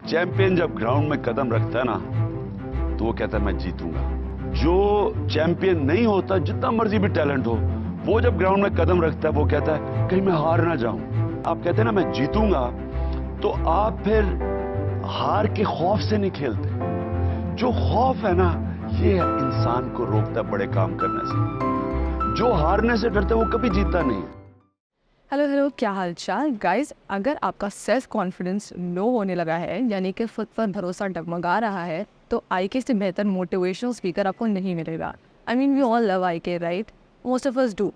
Champion जब ground में कदम रखता है ना तो वो कहता है मैं जीतूंगा। जो चैंपियन नहीं होता, जितना मर्जी भी टैलेंट हो, वो जब ग्राउंड में कदम रखता है वो कहता है कहीं मैं हार ना जाऊं। आप कहते हैं ना मैं जीतूंगा, तो आप फिर हार के खौफ से नहीं खेलते। जो खौफ है ना, ये इंसान को रोकता है बड़े काम करने से। जो हारने से डरता है वो कभी जीतता नहीं है। हेलो, क्या हाल चाल गाइस। अगर आपका सेल्फ कॉन्फिडेंस लो होने लगा है, यानी कि खुद पर भरोसा डगमगा रहा है, तो आईके से बेहतर मोटिवेशनल स्पीकर आपको नहीं मिलेगा। I mean we all love IK, right? Most of us do.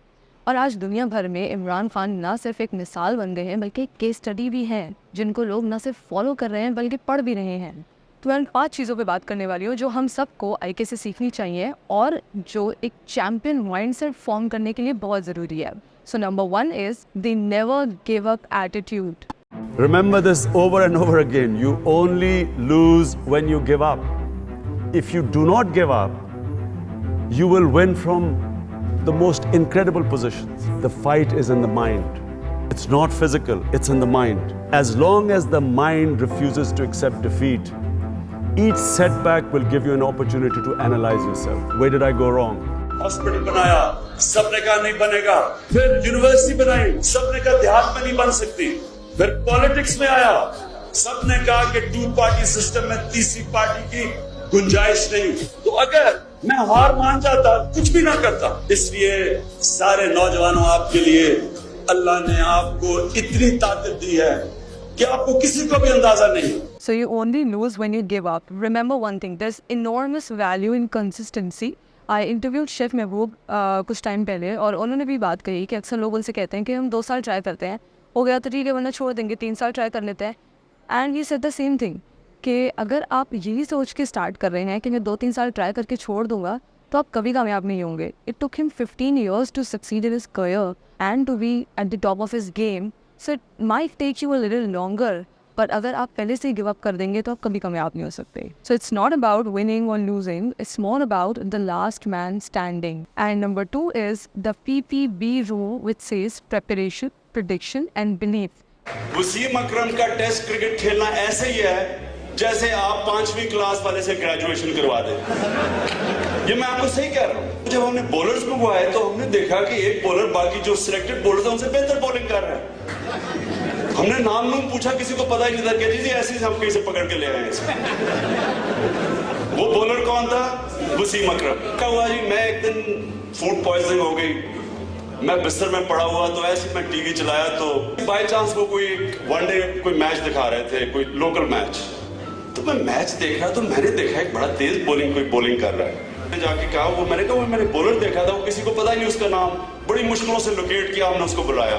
और आज दुनिया भर में इमरान खान ना सिर्फ एक मिसाल बन गए हैं, बल्कि एक केस स्टडी भी है, जिनको लोग ना सिर्फ फॉलो कर रहे हैं बल्कि पढ़ भी रहे हैं। तो मैं 5 चीज़ों पे बात करने वाली हूँ जो हम सबको आईके से सीखनी चाहिए और जो एक चैम्पियन माइंडसेट फॉर्म करने के लिए बहुत ज़रूरी है। So number 1 is the never give up attitude. Remember this over and over again. You only lose when you give up. If you do not give up, you will win from the most incredible positions. The fight is in the mind. It's not physical, it's in the mind. As long as the mind refuses to accept defeat, each setback will give you an opportunity to analyze yourself. Where did I go wrong? Hospital बनाया, सबने कहा नहीं बनेगा। फिर university बनाई, सबने कहा देहात में नहीं बन सकती। फिर पॉलिटिक्स में आया, सबने कहा कि 2 पार्टी सिस्टम में तीसरी पार्टी की गुंजाइश नहीं। तो अगर मैं हार मान जाता, कुछ भी ना करता। इसलिए सारे नौजवानों, आपके लिए अल्लाह ने आपको इतनी ताकत दी है कि आपको किसी को भी अंदाजा नहीं। So you only lose when you give up. Remember one thing, there's enormous value in consistency. I interviewed chef महबूब कुछ टाइम पहले, और उन्होंने भी बात कही कि अक्सर लोग उनसे कहते हैं कि हम 2 साल ट्राई करते हैं, हो गया तो ठीक है, वरना छोड़ देंगे, 3 साल ट्राई कर लेते हैं। And he said the same thing कि अगर आप यही सोच के स्टार्ट कर रहे हैं कि मैं 2-3 साल ट्राई करके छोड़ दूंगा, तो आप कभी कामयाब नहीं होंगे। It took him 15 years to succeed in his career and to be at the top of his game. So it might take you a little longer, पर अगर आप पहले से ही गिव अप कर देंगे तो आप कभी कामयाब नहीं हो सकते। So it's not about winning और losing, it's more about the last man standing. And number 2 is the PPB rule which says preparation, prediction and belief. Wasim Akram का टेस्ट क्रिकेट खेलना ऐसे ही है जैसे आप 5वीं क्लास वाले से ग्रेजुएशन करवा दें। ये मैं आपको सही कह रहा हूँ। जब हमने बॉलर्स को बुलाया तो हमने देखा कि एक बॉलर बाकी जो सिलेक्टेड बॉलर थे उनसे बेहतर बॉलिंग कर रहा है। हमने नाम पूछा, किसी को पता ही नहीं था। कहती जी ऐसे ही हम कहीं से पकड़ के ले आए हैं। वो बॉलर कौन था? वसीम अकरम। क्या हुआ जी, मैं एक दिन फूड पॉइजनिंग हो गई, मैं बिस्तर में पड़ा हुआ, तो ऐसे मैं टीवी चलाया तो बाय चांस वो कोई वनडे कोई मैच दिखा रहे थे, कोई लोकल मैच। तो मैं मैच देख रहा, तो मैंने देखा एक बड़ा तेज कोई बॉलिंग कर रहा है। मैंने जाके कहा, वो मैंने कहा वो मैंने बॉलर देखा था, वो किसी को पता ही नहीं उसका नाम। बड़ी मुश्किलों से लोकेट किया हमने, उसको बुलाया।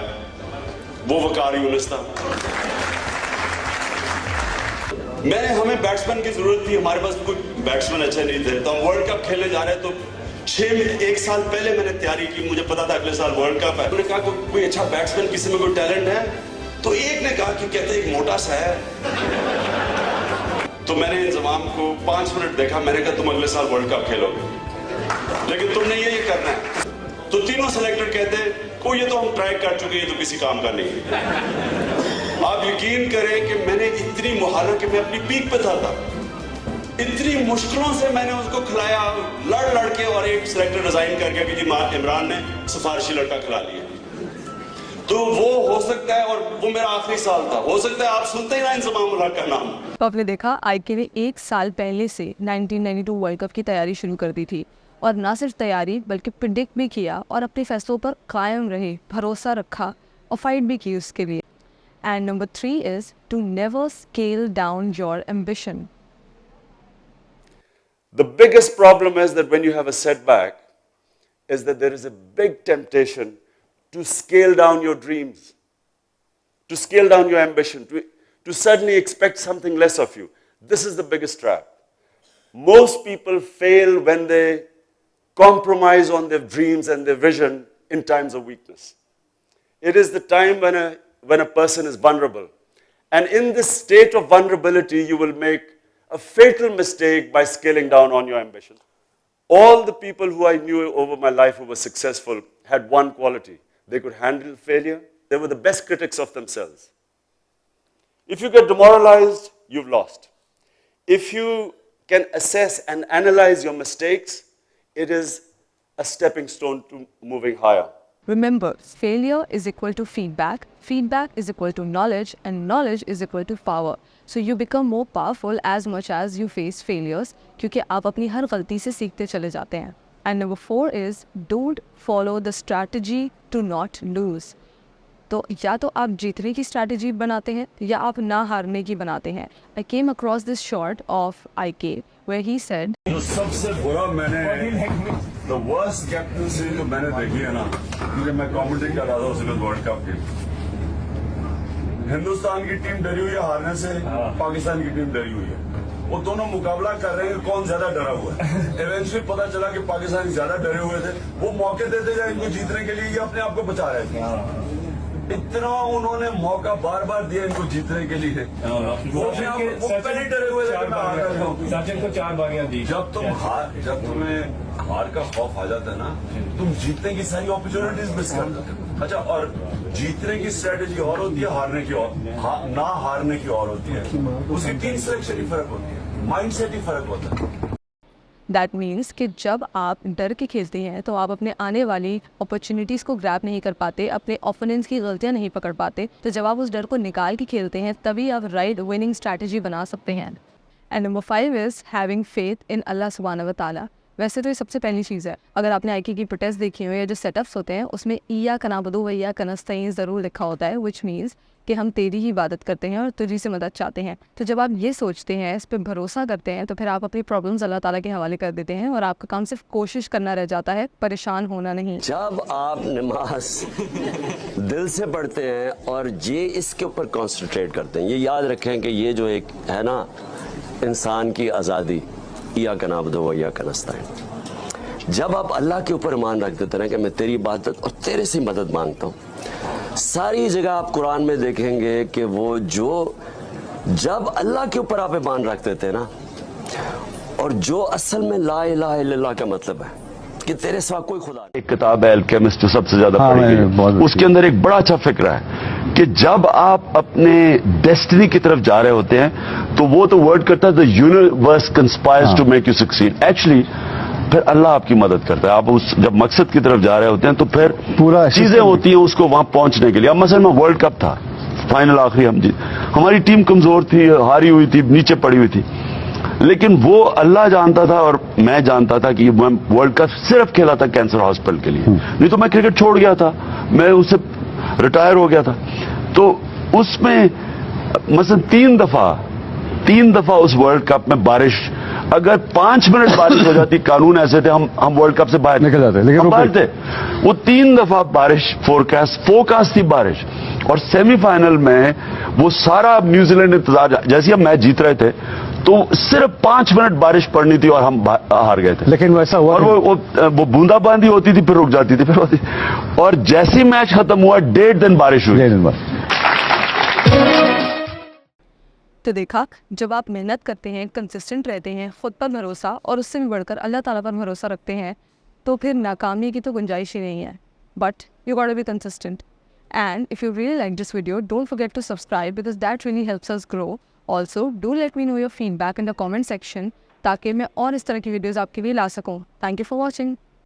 वो वकार यूनिस था। हमें बैट्समैन की जरूरत थी, हमारे पास कोई बैट्समैन अच्छे नहीं थे, तो हम वर्ल्ड कप खेलने जा रहे हैं। तो 1 साल पहले मैंने तैयारी की, मुझे पता था अगले साल वर्ल्ड कप है। उन्होंने कहा कोई अच्छा बैट्समैन, किसी में कोई टैलेंट है? तो एक ने कहा कि कहते एक मोटा सा है। तो मैंने इंजमाम को 5 मिनट देखा, मैंने कहा तुम अगले साल वर्ल्ड कप खेलोगे, लेकिन तुमने ये करना है। तो तीनों सिलेक्टेड कहते को ये तो हम ट्राई कर चुके, ये तो किसी काम का नहीं। आप यकीन करें कि मैंने इतनी मुहालत कि मैं अपनी पीक पे था, इतनी मुश्किलों से मैंने उसको खिलाया, लड़ के, और एक सिलेक्टर रिजाइन करके भी इमरान ने सिफारिशी लड़का खिला लिया। तो वो हो सकता है, और वो मेरा आखिरी साल था, हो सकता है आप सुनते ही ना इंजमाम उल हक का नाम। तो आपने देखा आईके ने 1 साल पहले से 1992 वर्ल्ड कप की तैयारी शुरू कर दी थी, और ना सिर्फ तैयारी बल्कि प्रिडिक्ट भी किया और अपने फैसलों पर कायम रहे, भरोसा रखा और फाइट भी की उसके लिए। And number 3 is to never scale down your ambition. The biggest problem is that when you have a setback is that there is a big temptation to scale down your dreams, to scale down your ambition, to suddenly expect something less of you. This is the biggest trap. Most people fail when they compromise on their dreams and their vision in times of weakness. It is the time when a person is vulnerable. And in this state of vulnerability, you will make a fatal mistake by scaling down on your ambition. All the people who I knew over my life who were successful had one quality. They could handle failure. They were the best critics of themselves. If you get demoralized, you've lost. If you can assess and analyze your mistakes, it is a stepping stone to moving higher. Remember, failure is equal to feedback, feedback is equal to knowledge, and knowledge is equal to power. So you become more powerful as much as you face failures, क्योंकि आप अपनी हर गलती से सीखते चले जाते हैं. And number 4 is don't follow the strategy to not lose. तो या तो आप जीतने की स्ट्रैटेजी बनाते हैं या आप ना हारने की बनाते हैं. I came across this short of IK where he said, जो सबसे बुरा मैंने the worst captaincy जो मैंने देखी है ना, क्योंकि मैं कमेंट्री कर रहा था उस वर्ल्ड कप की. हिंदुस्तान की टीम डरी हुई है हारने से, पाकिस्तान की टीम डरी हुई है. वो दोनों मुकाबला कर रहे हैं कौन ज्यादा डरा हुआ है. इवेंचुअली पता चला कि पाकिस्तान ज्यादा डरे हुए थे. वो मौके देते जाए इनको जीतने के लिए, ये अपने आप को बचा रहे थे. इतना उन्होंने मौका बार बार दिया इनको जीतने के लिए. वो पहले डरे हुए थे कि मैं हार रहा हूं. सचिन को 4 बारियां दी. जब तुम्हें हार का खौफ आ जाता है ना, तुम जीतने की सारी अपॉर्चुनिटीज मिस कर देते हो. अच्छा, और जीतने की स्ट्रेटेजी और होती है, हारने की और ना हारने की और होती है. उसकी टीम सिलेक्शन ही फर्क होती है, माइंडसेट ही फर्क होता है. दैट मीन्स कि जब आप डर के खेलते हैं तो आप अपने आने वाली अपॉर्चुनिटीज़ को ग्रैब नहीं कर पाते, अपने ओपोनेंट्स की गलतियां नहीं पकड़ पाते. तो जब आप उस डर को निकाल के खेलते हैं तभी आप राइट विनिंग स्ट्रैटेजी बना सकते हैं. And number 5 is having faith in अल्लाह सुब्हानहू व तआला. वैसे तो ये सबसे पहली चीज़ है. अगर आपने आईके की प्रोटेस्ट देखी हो या जो सेटअप्स होते हैं उसमें इय्याका नअबुदु व इय्याका नस्तईन ज़रूर लिखा होता है, विच मीन्स कि हम तेरी ही इबादत करते हैं और तुझी से मदद चाहते हैं. तो जब आप ये सोचते हैं, इस पर भरोसा करते हैं, तो फिर आप अपनी प्रॉब्लम्स अल्लाह ताला के हवाले कर देते हैं और आपका काम सिर्फ कोशिश करना रह जाता है, परेशान होना नहीं. जब आप नमाज दिल से पढ़ते हैं और ये इसके ऊपर कॉन्सेंट्रेट करते हैं, ये याद रखें कि ये जो एक है ना इंसान की आज़ादी, इय्याका नअबुदु व इय्याका नस्तईन. जब आप अल्लाह के ऊपर ईमान रख देते हैं कि मैं तेरी इबादत और तेरे से मदद मांगता हूँ, सारी जगह आप कुरान में देखेंगे कि वो जो जब अल्लाह के ऊपर आप ईमान रख देते हैं ना, और जो असल में ला इलाहा इल्लल्लाह का मतलब है कि तेरे सिवा कोई खुदा नहीं. एक किताब है अल्केमिस्ट जो सबसे ज्यादा पढ़ी गई है. उसके अंदर एक बड़ा अच्छा फिक्र है कि जब आप अपने डेस्टिनी की तरफ जा रहे होते हैं तो वो तो वर्ड करता है the universe conspires to make you succeed. Actually फिर अल्लाह आपकी मदद करता है. आप उस जब मकसद की तरफ जा रहे होते हैं तो फिर पूरा चीजें होती हैं उसको वहां पहुंचने के लिए. अब मसलन में वर्ल्ड कप था, फाइनल आखिरी हम जीत, हमारी टीम कमजोर थी, हारी हुई थी, नीचे पड़ी हुई थी, लेकिन वो अल्लाह जानता था और मैं जानता था कि मैं वर्ल्ड कप सिर्फ खेला था कैंसर हॉस्पिटल के लिए. नहीं तो मैं क्रिकेट छोड़ गया था, मैं उससे रिटायर हो गया था. तो उसमें मसलन 3 दफा उस वर्ल्ड कप में बारिश, अगर 5 मिनट बारिश हो जाती, कानून ऐसे थे हम वर्ल्ड कप से बाहर निकल जाते, लेकिन हम बाहर थे. वो 3 दफा बारिश फोरकास्ट थी बारिश. और सेमीफाइनल में वो सारा न्यूजीलैंड इंतजार, जैसे हम मैच जीत रहे थे तो सिर्फ 5 मिनट बारिश पड़नी थी और हम हार गए थे. लेकिन वैसा हुआ, और वो बूंदाबांदी होती थी, फिर रुक जाती थी, फिर होती. और जैसे ही मैच खत्म हुआ 1.5 दिन बारिश हुई. तो देखा, जब आप मेहनत करते हैं, कंसिस्टेंट रहते हैं, खुद पर भरोसा और उससे भी बढ़कर अल्लाह ताला पर भरोसा रखते हैं, तो फिर नाकामी की तो गुंजाइश ही नहीं है. But you got to be consistent. And if you really like this video, don't forget to subscribe because that really helps us grow. Also do let me know your feedback in the comment section ताकि मैं और इस तरह की videos आपके लिए ला सकूँ. Thank you for watching.